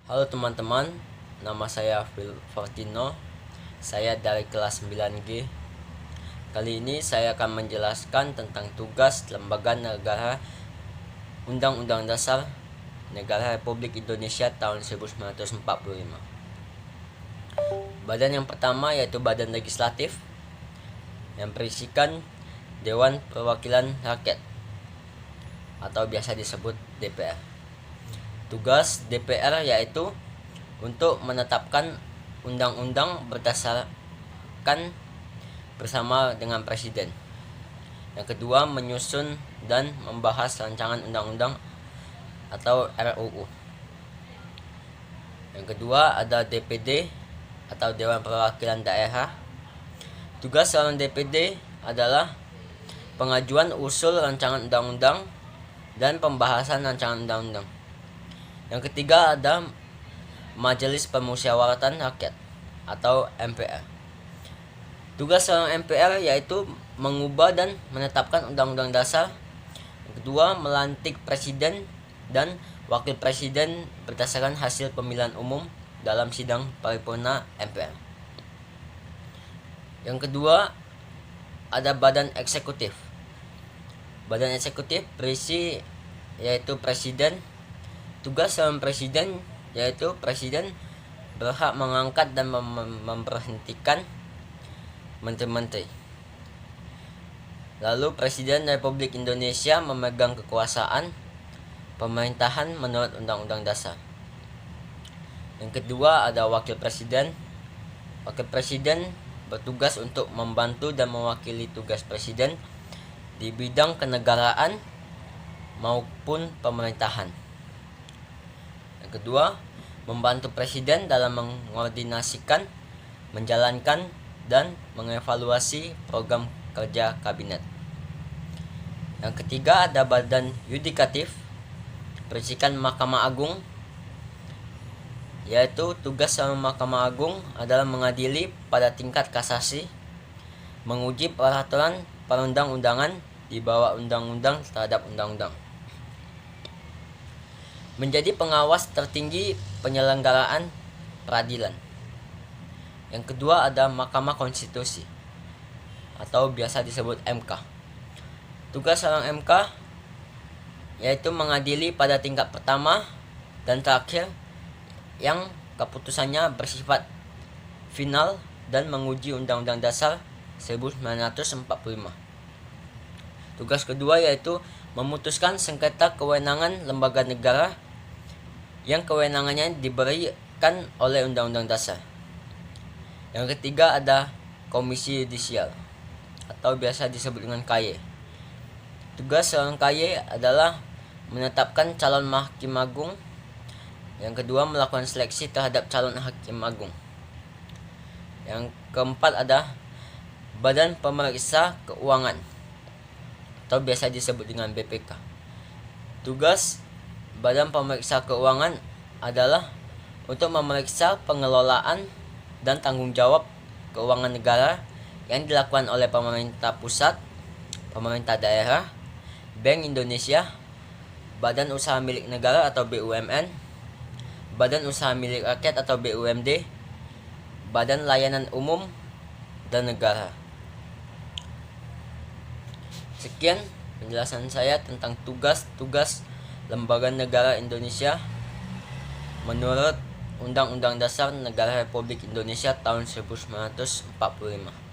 Halo teman-teman, nama saya Phil Fortino. Saya dari kelas 9G. Kali ini saya akan menjelaskan tentang tugas Lembaga Negara Undang-Undang Dasar Negara Republik Indonesia tahun 1945. Badan yang pertama yaitu Badan Legislatif, yang berisikan Dewan Perwakilan Rakyat atau biasa disebut DPR. Tugas DPR yaitu untuk menetapkan undang-undang berdasarkan bersama dengan Presiden. Yang kedua, menyusun dan membahas rancangan undang-undang atau RUU. Yang kedua ada DPD atau Dewan Perwakilan Daerah. Tugas seorang DPD adalah pengajuan usul rancangan undang-undang dan pembahasan rancangan undang-undang. Yang ketiga ada Majelis Permusyawaratan Rakyat atau MPR. Tugas seorang MPR yaitu mengubah dan menetapkan undang-undang dasar. Yang kedua, melantik presiden dan wakil presiden berdasarkan hasil pemilihan umum dalam sidang paripurna MPR. Yang kedua, ada badan eksekutif. Badan eksekutif berisi yaitu presiden. Tugas seorang presiden yaitu presiden berhak mengangkat dan memberhentikan menteri-menteri. Lalu Presiden Republik Indonesia memegang kekuasaan pemerintahan menurut Undang-Undang Dasar. Yang kedua ada wakil presiden. Wakil presiden bertugas untuk membantu dan mewakili tugas presiden di bidang kenegaraan maupun pemerintahan. Yang kedua, membantu presiden dalam mengkoordinasikan, menjalankan, dan mengevaluasi program kerja kabinet. Yang ketiga ada badan yudikatif, berisikan Mahkamah Agung, yaitu tugas sama Mahkamah Agung adalah mengadili pada tingkat kasasi, menguji peraturan perundang-undangan di bawah undang-undang terhadap undang-undang, menjadi pengawas tertinggi penyelenggaraan peradilan. Yang kedua ada Mahkamah Konstitusi atau biasa disebut MK. Tugas seorang MK yaitu mengadili pada tingkat pertama dan terakhir yang keputusannya bersifat final dan menguji Undang-Undang Dasar 1945. Tugas kedua yaitu memutuskan sengketa kewenangan lembaga negara yang kewenangannya diberikan oleh Undang-Undang Dasar. Yang ketiga ada Komisi Yudisial atau biasa disebut dengan KY. Tugas seorang KY adalah menetapkan calon hakim agung. Yang kedua melakukan seleksi terhadap calon hakim agung. Yang keempat ada Badan Pemeriksa Keuangan atau biasa disebut dengan BPK. Tugas Badan Pemeriksa Keuangan adalah untuk memeriksa pengelolaan dan tanggung jawab keuangan negara yang dilakukan oleh pemerintah pusat, pemerintah daerah, Bank Indonesia, Badan Usaha Milik Negara atau BUMN, Badan Usaha Milik Rakyat atau BUMD, Badan Layanan Umum dan Negara. Sekian penjelasan saya tentang tugas-tugas Lembaga Negara Indonesia menurut Undang-Undang Dasar Negara Republik Indonesia tahun 1945.